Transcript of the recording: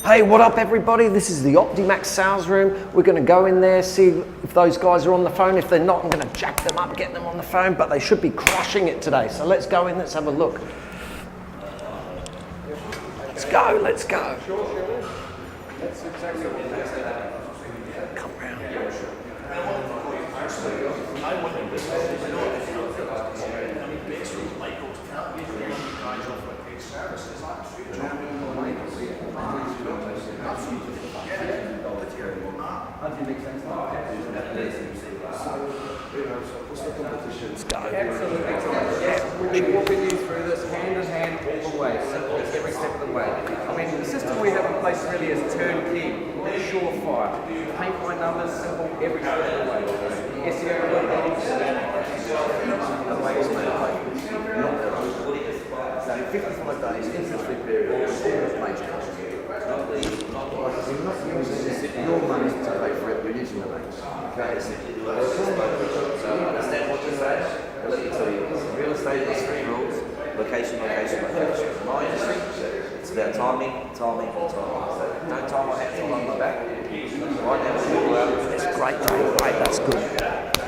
Hey, what up everybody? This is the Optimax sales room. We're going to go in there, see if those guys are on the phone. If they're not, I'm going to jack them up, get them on the phone, but they should be crushing it today. So let's go in, let's have a look. Let's go, let's go. Come round. Let's go. Absolutely. We'll be walking you through this hand in hand all the way, simple every step of the way. I mean, the system we have in place really is turnkey, surefire. Paint by numbers, simple every step of the way. SEO so 55 days, interest-free period, all major costs. We're not using your money to pay for it, we're using the banks. Okay, so understand what you're saying. Let me tell you, real estate has three rules: location, location, location. In my industry, it's about timing, timing, and timing. So don't tie my hands on my back. Right now, It's great, Dave. Great, that's good.